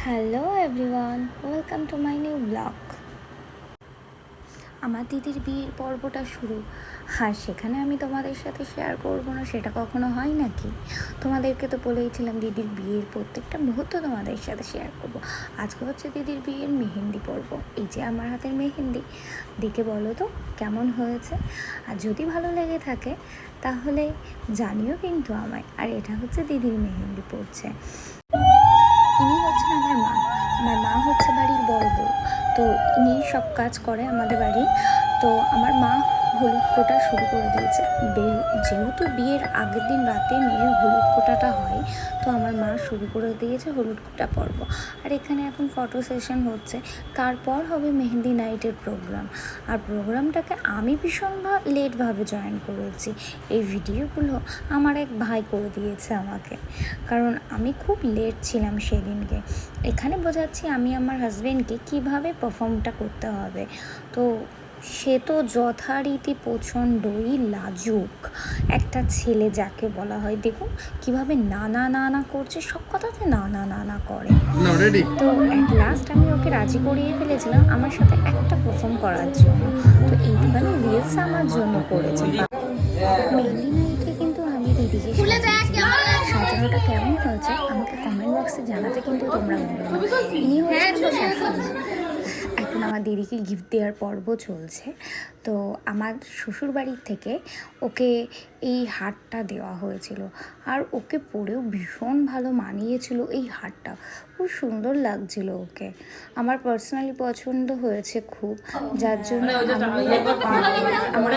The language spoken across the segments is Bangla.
Hello everyone, welcome to my new blog. আমার দিদির বিয়ের পর্বটা শুরু, আর সেখানে আমি তোমাদের সাথে শেয়ার করবো না সেটা কখনো হয় নাকি? তোমাদেরকে তো বলেইছিলাম দিদির বিয়ের প্রত্যেকটা মুহূর্ত তোমাদের সাথে শেয়ার করব। আজকে হচ্ছে দিদির বিয়ের মেহেন্দি পর্ব। এই যে আমার হাতের মেহেন্দি, দেখে বলো তো কেমন হয়েছে। আর যদি ভালো লেগে থাকে তাহলে জানিও কিন্তু আমায়। আর এটা হচ্ছে দিদির মেহেন্দি পড়ছে। ইনি হচ্ছেন আমার মা। আমার মা হচ্ছে বাড়ির বড় বউ। তো ইনি সব কাজ করে আমাদের বাড়ি। তো আমার মা হলুদ কোটা শুরু করে দিয়েছে। যেহেতু বিয়ের আগের দিন রাতে মেয়ের হলুদ কোটাটা হয়, তো আমার মা শুরু করে দিয়েছে হলুদ কোটা পর্ব। আর এখানে এখন ফটো সেশন হচ্ছে, তারপর হবে মেহেন্দি নাইটের প্রোগ্রাম। আর প্রোগ্রামটাকে আমি ভীষণ লেটভাবে জয়েন করেছি। এই ভিডিওগুলো আমার এক ভাই করে দিয়েছে আমাকে, কারণ আমি খুব লেট ছিলাম সেদিনকে। এখানে বোঝাচ্ছি আমি আমার হাজব্যান্ডকে কিভাবে পারফর্মটা করতে হবে। তো সে তো যথারীতি প্রচণ্ডই লাজুক একটা ছেলে যাকে বলা হয়। দেখুন কিভাবে না না না না করছে, সব কথাতে না না না না করে। তো অ্যাট লাস্ট আমি ওকে রাজি করিয়ে ফেলেছিলাম আমার সাথে একটা পারফর্ম করার জন্য। তো এইটুখানি রিলস আমার জন্য করেছে। মেহেন্দি নাইটে কিন্তু আমি দিদিকে সাজিয়েছি। সাজানোটা কেমন হয়েছে আমাকে কমেন্ট বক্সে জানাতে কিন্তু তোমরা বলো। ইনি হচ্ছে আমার শাশুড়ি। এখন আমার দিদিকে গিফট দেওয়ার পর্ব চলছে। তো আমার শ্বশুর বাড়ির থেকে ওকে এই হারটা দেওয়া হয়েছিল, আর ওকে পরেও ভীষণ ভালো মানিয়েছিল। এই হারটা খুব সুন্দর লাগছিল ওকে। আমার পার্সোনালি পছন্দ হয়েছে খুব, যার জন্য আমার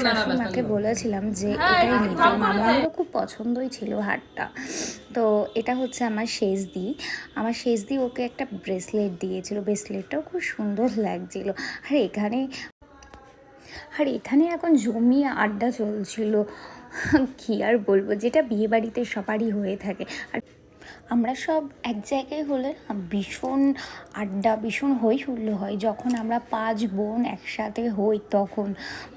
শাশুড়িমাকে বলেছিলাম যে এটাই নিতে। মামারও খুব পছন্দই ছিল হারটা। তো এটা হচ্ছে আমার শেষদি। আমার শেষদি ওকে একটা ব্রেসলেট দিয়েছিল, ব্রেসলেটটাও খুব সুন্দর লাগছিল। আর এখানে এখন জমিয়ে আড্ডা চলছিল, কী আর বলবো, যেটা বিয়ে বাড়িতে সবারই হয়ে থাকে। আর আমরা সব এক জায়গায় হলে না ভীষণ আড্ডা, ভীষণ হই হুল্লো হয়। যখন আমরা 5 বোন একসাথে হই তখন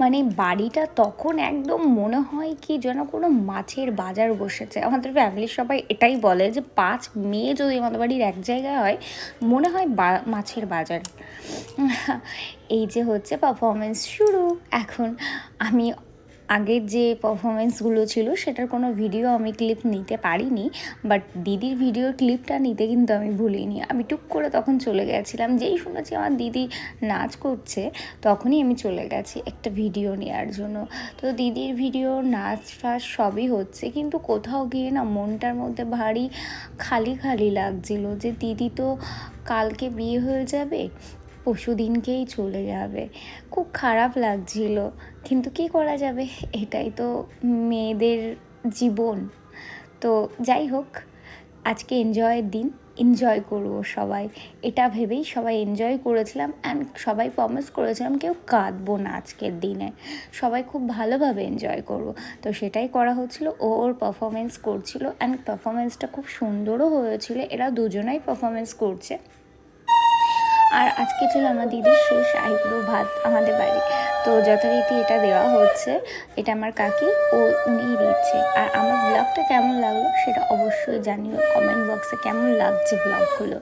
মানে বাড়িটা তখন একদম মনে হয় কি যেন কোনো মাছের বাজার বসেছে। আমাদের ফ্যামিলির সবাই এটাই বলে যে 5 মেয়ে যদি আমাদের বাড়ির এক জায়গায় হয় মনে হয় মাছের বাজার। এই যে হচ্ছে পারফরমেন্স শুরু। এখন আমি আগের যে পারফরমেন্সগুলো ছিল সেটার কোনো ভিডিও আমি ক্লিপ নিতে পারিনি, বাট দিদির ভিডিওর ক্লিপটা নিতে কিন্তু আমি ভুলিনি। আমি টুক করে তখন চলে গেছিলাম, যেই শুনেছি আমার দিদি নাচ করছে তখনই আমি চলে গেছি একটা ভিডিও নেওয়ার জন্য। তো দিদির ভিডিও নাচ ফাচ সবই হচ্ছে, কিন্তু কোথাও গিয়ে না মনটার মধ্যে ভারী খালি খালি লাগছিল যে দিদি তো কালকে বিয়ে হয়ে যাবে, পরশু দিনকেই চলে যাবে। খুব খারাপ লাগছিল, কিন্তু কি করা যাবে, এটাই তো মেয়েদের জীবন। তো যাই হোক, আজকে এনজয়ের দিন, এনজয় করব সবাই, এটা ভেবেই সবাই এনজয় করেছিলাম। অ্যান্ড সবাই প্রমিস করেছিলাম কেউ কাঁদবো না আজকের দিনে, সবাই খুব ভালোভাবে এনজয় করব। তো সেটাই করা হচ্ছিল। ওর পারফরমেন্স করছিল, অ্যান্ড পারফরমেন্সটা খুব সুন্দরও হয়েছিল। এরা দুজনাই পারফরমেন্স করছে। আর আজকে ছিল আমার দিদির শেষ আইব্রো ভাত আমাদের বাড়ি। তো যথারীতি এটা দেওয়া হচ্ছে, এটা আমার কাকি উনিই দিচ্ছে। আর আমার ব্লগটা কেমন লাগলো সেটা অবশ্যই জানিও কমেন্ট বক্সে, কেমন লাগছে ব্লগগুলো।